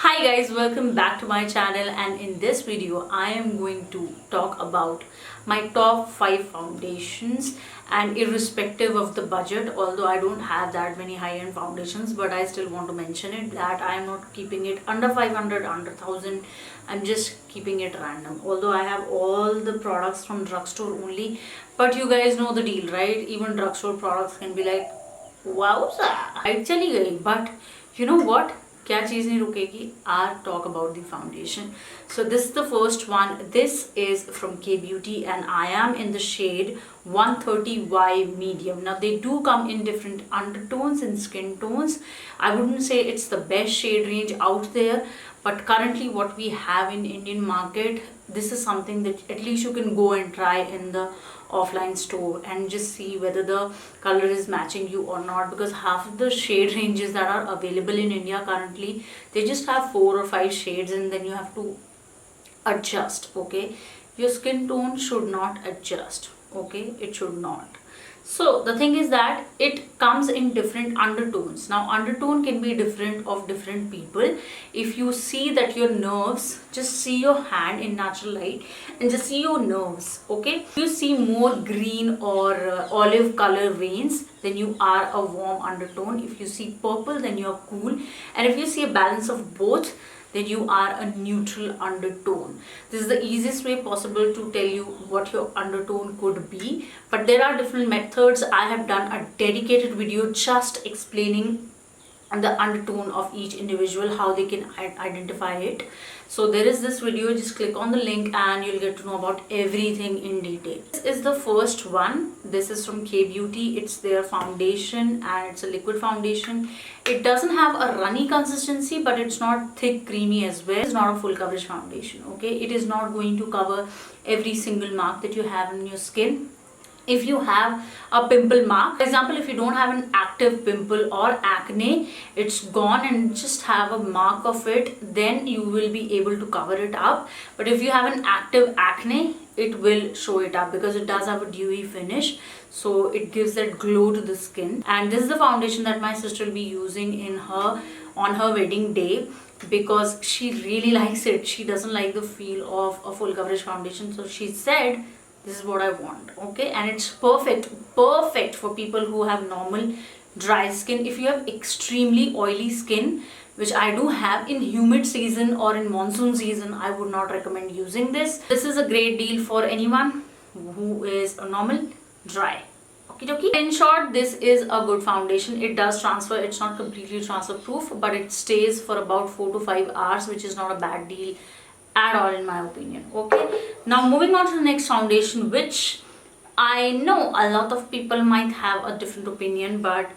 Hi guys, welcome back to my channel, and in this video I am going to talk about my top 5 foundations. And irrespective of the budget, although I don't have that many high-end foundations, but I still want to mention it that I am not keeping it under 500, under 1000. I'm just keeping it random, although I have all the products from drugstore only. But you guys know the deal, right? Even drugstore products can be like wowza, right? Chali gayi. But you know what, क्या चीज़ नहीं रुकेगी, I'll talk about the foundation. So this is the first one. This is from K Beauty and I am in the shade 130Y medium. Now they do come in different undertones and skin tones. I wouldn't say it's the best shade range out there, but currently what we have in Indian market, this is something that at least you can go and try in the offline store and just see whether the color is matching you or not, because half of the shade ranges that are available in India currently, they just have 4 or 5 shades and then you have to adjust. Okay, your skin tone should not adjust. Okay, it should not. So the thing is that it comes in different undertones. Now undertone can be different of different people. If you see that your nerves, just see your hand in natural light and just see your nerves. Okay, if you see more green or olive color veins, then you are a warm undertone. If you see purple, then you're cool. And if you see a balance of both, then you are a neutral undertone. This is the easiest way possible to tell you what your undertone could be. But there are different methods. I have done a dedicated video just explaining the undertone of each individual, how they can identify it. So there is this video, just click on the link and you'll get to know about everything in detail. This is the first one. This is from K Beauty. It's their foundation and it's a liquid foundation. It doesn't have a runny consistency, but it's not thick creamy as well. It's not a full coverage foundation. Okay, it is not going to cover every single mark that you have in your skin. If you have a pimple mark, for example, if you don't have an active pimple or acne, it's gone and just have a mark of it, then you will be able to cover it up. But if you have an active acne, it will show it up because it does have a dewy finish, so it gives that glow to the skin. And this is the foundation that my sister will be using on her wedding day, because she really likes it. She doesn't like the feel of a full coverage foundation, so she said this is what I want. Okay, and it's perfect for people who have normal dry skin. If you have extremely oily skin, which I do have, in humid season or in monsoon season, I would not recommend using this. This is a great deal for anyone who is a normal dry. Okay. In short, this is a good foundation. It does transfer. It's not completely transfer proof, but it stays for about 4 to 5 hours, which is not a bad deal at all in my opinion. Okay, now moving on to the next foundation, which I know a lot of people might have a different opinion, but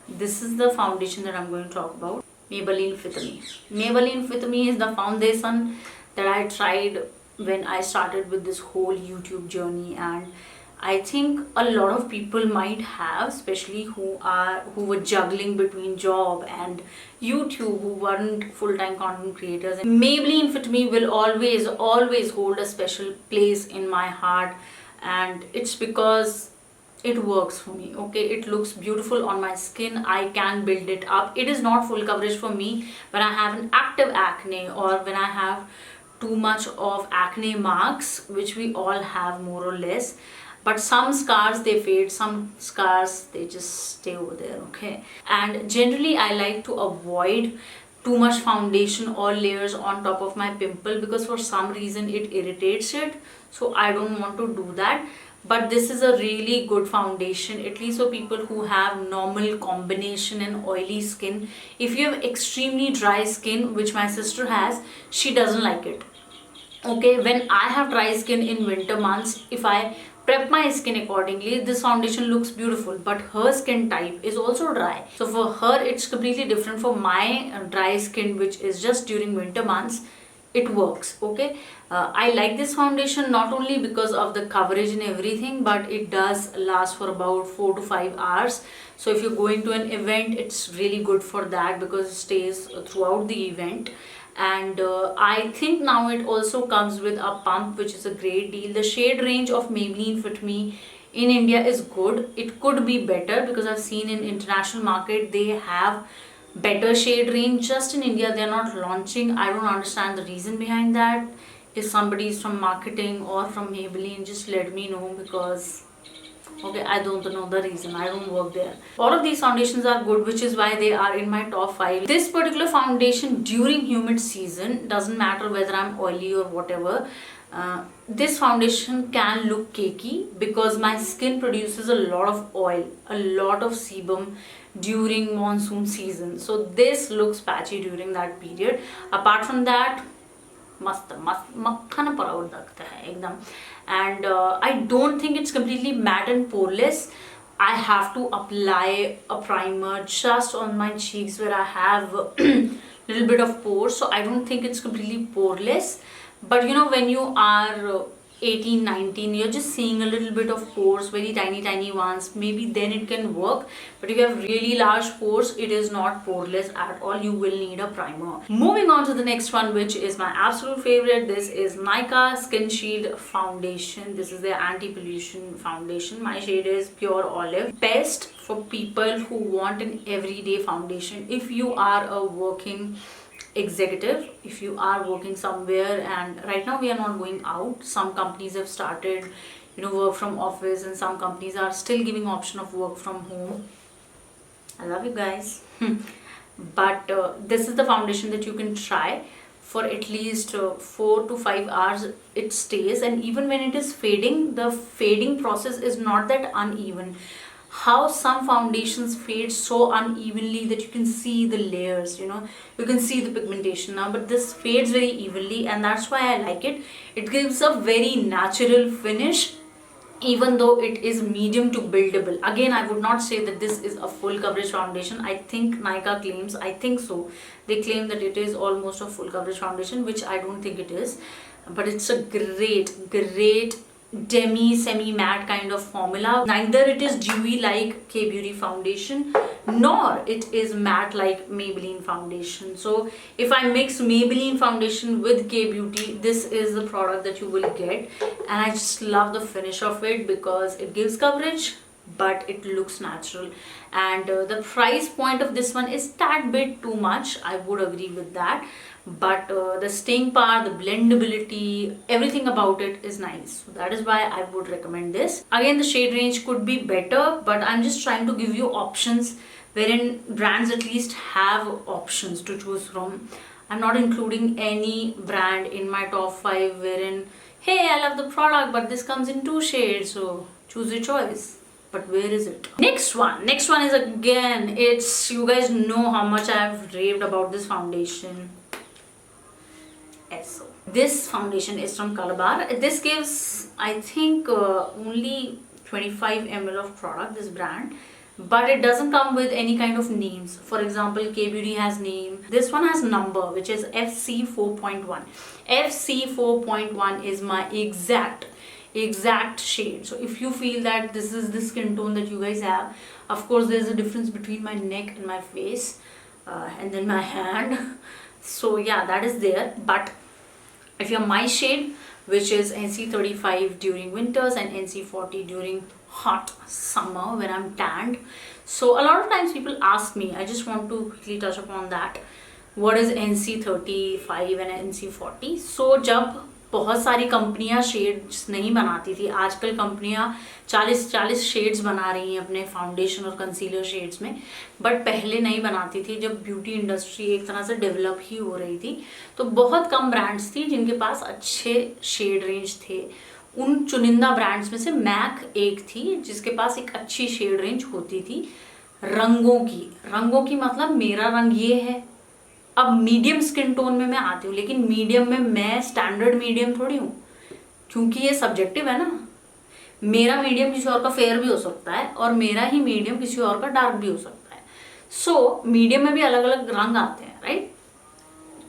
this is the foundation that I'm going to talk about. Maybelline Fit Me. Maybelline Fit Me is the foundation that I tried when I started with this whole YouTube journey, and I think a lot of people might have, especially who were juggling between job and YouTube, who weren't full-time content creators. And Maybelline Fit Me will always hold a special place in my heart, and it's because it works for me. Okay, it looks beautiful on my skin. I can build it up. It is not full coverage for me when I have an active acne or when I have too much of acne marks, which we all have more or less. But some scars, they fade, some scars, they just stay over there. Okay, and generally I like to avoid too much foundation or layers on top of my pimple, because for some reason it irritates it, so I don't want to do that. But this is a really good foundation, at least for people who have normal combination and oily skin. If you have extremely dry skin, which my sister has, she doesn't like it. Okay, when I have dry skin in winter months, if I prep my skin accordingly, this foundation looks beautiful. But her skin type is also dry, so for her it's completely different. For my dry skin, which is just during winter months, it works. Okay, I like this foundation not only because of the coverage and everything, but it does last for about 4 to 5 hours. So if you're going to an event, it's really good for that because it stays throughout the event. And I think now it also comes with a pump, which is a great deal. The shade range of Maybelline Fit Me in India is good. It could be better because I've seen in international market they have better shade range just in India. They're not launching. I don't understand the reason behind that. If somebody is from marketing or from Maybelline, just let me know, because okay, I don't know the reason. I don't work there. All of these foundations are good, which is why they are in my top 5. This particular foundation during humid season, doesn't matter whether I'm oily or whatever, this foundation can look cakey because my skin produces a lot of oil, a lot of sebum during monsoon season. So this looks patchy during that period. Apart from that, मस्त मस्त मक्खन proud लगता है एकदम. And I don't think it's completely matte and poreless. I have to apply a primer just on my cheeks where I have little bit of pores, so I don't think it's completely poreless. But you know, when you are 18, 19, you're just seeing a little bit of pores, very tiny ones, maybe then it can work. But if you have really large pores, it is not poreless at all. You will need a primer. Moving on to the next one, which is my absolute favorite. This is Nykaa Skin Shield Foundation. This is their anti-pollution foundation. My shade is Pure Olive. Best for people who want an everyday foundation. If you are a working executive, if you are working somewhere, and right now we are not going out, some companies have started, you know, work from office, and some companies are still giving option of work from home. I love you guys. But this is the foundation that you can try for at least 4 to 5 hours. It stays, and even when it is fading, the fading process is not that uneven. How some foundations fade so unevenly that you can see the layers, you know, you can see the pigmentation now, but this fades very evenly, and that's why I like it. It gives a very natural finish, even though it is medium to buildable. Again, I would not say that this is a full coverage foundation. I think Nykaa claims, I think so, they claim that it is almost a full coverage foundation, which I don't think it is. But it's a great demi semi matte kind of formula. Neither it is dewy like K Beauty foundation, nor it is matte like Maybelline foundation. So if I mix Maybelline foundation with K Beauty, this is the product that you will get. And I just love the finish of it because it gives coverage but it looks natural. And the price point of this one is that bit too much, I would agree with that. But the staying power, the blendability, everything about it is nice. So that is why I would recommend this. Again, the shade range could be better, but I'm just trying to give you options wherein brands at least have options to choose from. I'm not including any brand in my top 5 wherein, hey, I love the product, but this comes in 2 shades, so choose your choice. But where is it? Next one is, again, it's, you guys know how much I've raved about this foundation. So this foundation is from Kalbar. This gives, I think, only 25 ml of product, this brand, but it doesn't come with any kind of names. For example, K Beauty has name. This one has number, which is FC 4.1. FC 4.1 is my exact shade. So if you feel that this is the skin tone that you guys have, of course there's a difference between my neck and my face, and then my hand. So yeah, that is there. But if you're my shade, which is NC35 during winters and NC40 during hot summer when I'm tanned, so a lot of times people ask me, I just want to quickly touch upon that, what is NC35 and NC40. So जब बहुत सारी कंपनियां shades नहीं बनाती थी, आजकल कंपनियां 40 shades बना रही हैं अपने फाउंडेशन और कंसीलर शेड्स में, बट पहले नहीं बनाती थी. जब ब्यूटी इंडस्ट्री एक तरह से डेवलप ही हो रही थी, तो बहुत कम ब्रांड्स थी जिनके पास अच्छे शेड रेंज थे. उन चुनिंदा ब्रांड्स में से मैक एक थी जिसके पास एक अच्छी शेड रेंज होती थी. रंगों की मतलब मेरा रंग ये है. अब मीडियम स्किन टोन में मैं आती हूँ, लेकिन मीडियम में मैं स्टैंडर्ड मीडियम थोड़ी हूँ, क्योंकि ये सब्जेक्टिव है ना. मेरा मीडियम किसी और का फेयर भी हो सकता है और मेरा ही मीडियम किसी और का डार्क भी हो सकता है. सो मीडियम में भी अलग अलग रंग आते हैं, राइट.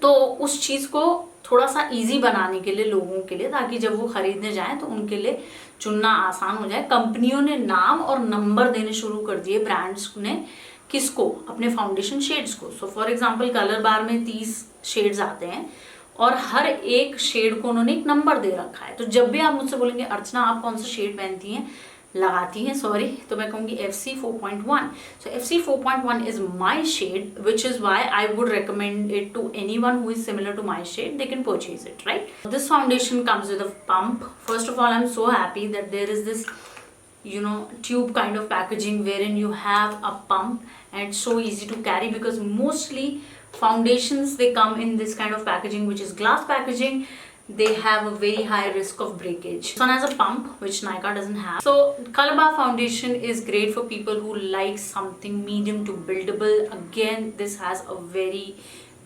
तो उस चीज़ को थोड़ा सा इजी बनाने के लिए लोगों के लिए, ताकि जब वो खरीदने जाएं तो उनके लिए चुनना आसान हो जाए, कंपनियों ने नाम और नंबर देने शुरू कर दिए, ब्रांड्स ने. किसको? अपने फाउंडेशन शेड्स को. सो फॉर एग्जांपल कलर बार में 30 शेड्स आते हैं और हर एक शेड को उन्होंने एक नंबर दे रखा है. तो जब भी आप मुझसे बोलेंगे अर्चना आप कौन सा शेड पहनती हैं, लगाती हैं, सॉरी, तो मैं कहूँगी FC 4.1. So FC 4.1 is my shade, which is why I would recommend it to anyone who is similar to my shade. They can purchase it, right? This foundation comes with a pump. First of all, I'm so happy that there is this, you know, tube kind of packaging wherein you have a pump, and it's so easy to carry, because mostly foundations, they come in this kind of packaging, which is glass packaging. They have a very high risk of breakage. This one has a pump, which Nykaa doesn't have. So Kalbar foundation is great for people who like something medium to buildable. Again, this has a very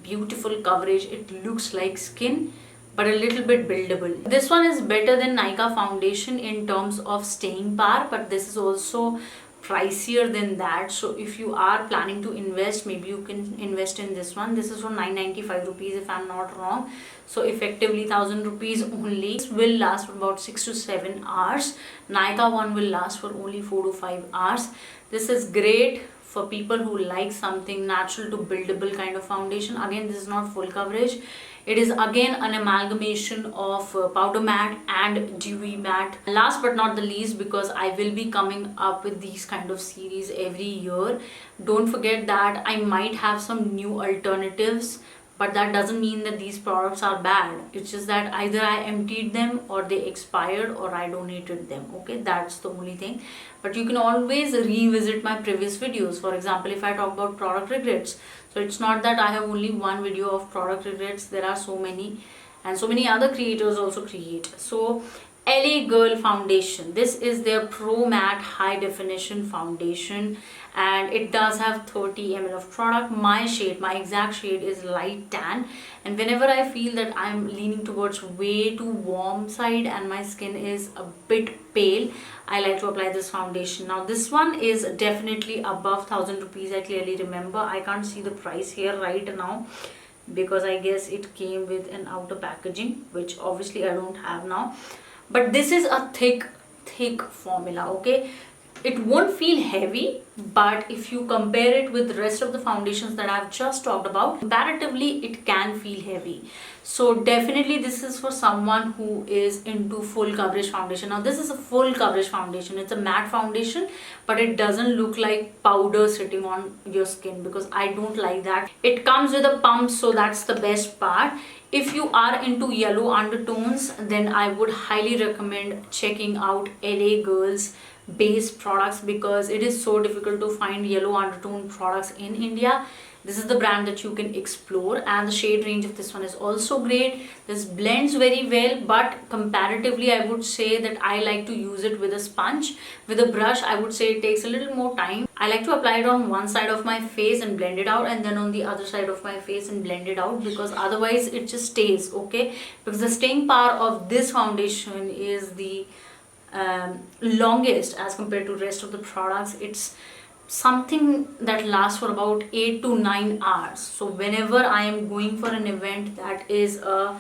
beautiful coverage. It looks like skin, but a little bit buildable. This one is better than Nykaa foundation in terms of staying power, but this is also pricier than that. So if you are planning to invest, maybe you can invest in this one. This is for 995 rupees if I'm not wrong. So effectively 1000 rupees only. This will last for about 6 to 7 hours. Nykaa one will last for only 4 to 5 hours. This is great for people who like something natural to buildable kind of foundation. Again, this is not full coverage. It is again an amalgamation of powder matte and dewy matte. Last but not the least, because I will be coming up with these kind of series every year, don't forget that I might have some new alternatives, but that doesn't mean that these products are bad. It's just that either I emptied them, or they expired, or I donated them. Okay, that's the only thing. But you can always revisit my previous videos. For example, if I talk about product regrets, so it's not that I have only one video of product regrets. There are so many, and so many other creators also create. So LA Girl foundation, this is their pro matte high definition foundation, and it does have 30 ml of product. My shade, my exact shade is light tan, and whenever I feel that I'm leaning towards way too warm side and my skin is a bit pale, I like to apply this foundation. Now this one is definitely above 1000 rupees. I clearly remember. I can't see the price here right now, because I guess it came with an outer packaging, which obviously I don't have now. But this is a thick formula. Okay, it won't feel heavy, but if you compare it with the rest of the foundations that I've just talked about, comparatively it can feel heavy. So definitely this is for someone who is into full coverage foundation. Now this is a full coverage foundation. It's a matte foundation, but it doesn't look like powder sitting on your skin, because I don't like that. It comes with a pump, so that's the best part. If you are into yellow undertones, then I would highly recommend checking out LA Girls base products, because it is so difficult to find yellow undertone products in India. This is the brand that you can explore, and the shade range of this one is also great. This blends very well, but comparatively I would say that I like to use it with a sponge. With a brush, I would say it takes a little more time. I like to apply it on one side of my face and blend it out, and then on the other side of my face and blend it out, because otherwise it just stays. Okay, because the staying power of this foundation is the longest as compared to rest of the products. It's something that lasts for about 8 to 9 hours. So whenever I am going for an event that is a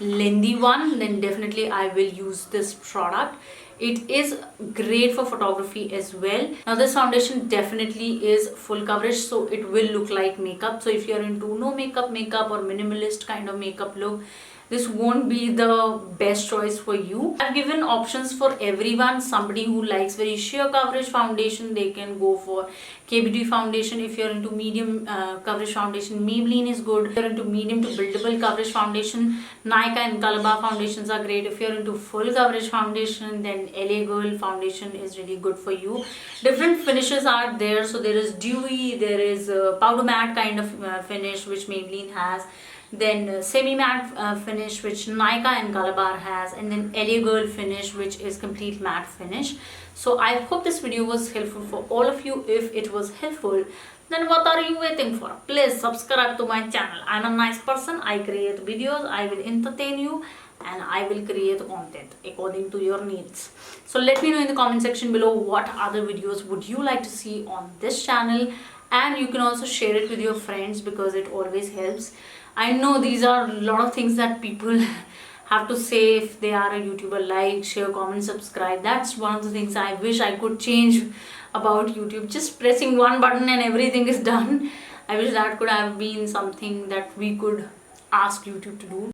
lengthy one, then definitely I will use this product. It is great for photography as well. Now this foundation definitely is full coverage, so it will look like makeup. So if you're into no makeup or minimalist kind of makeup look, this won't be the best choice for you. I've given options for everyone. Somebody who likes very sheer coverage foundation, they can go for KBD foundation. If you're into medium coverage foundation, Maybelline is good. If you're into medium to buildable coverage foundation, Nykaa and Kalbar foundations are great. If you're into full coverage foundation, then LA Girl foundation is really good for you. Different finishes are there. So there is dewy, there is powder matte kind of finish, which Maybelline has. Then semi-matte finish, which Nykaa and Kalbar has, and then LA Girl finish, which is complete matte finish. So I hope this video was helpful for all of you. If it was helpful, then what are you waiting for? Please subscribe to my channel. I'm a nice person. I create videos, I will entertain you, and I will create content according to your needs. So let me know in the comment section below what other videos would you like to see on this channel, and you can also share it with your friends, because it always helps. I know these are a lot of things that people have to say if they are a YouTuber: like, share, comment, subscribe. That's one of the things I wish I could change about YouTube. Just pressing one button and everything is done. I wish that could have been something that we could ask YouTube to do.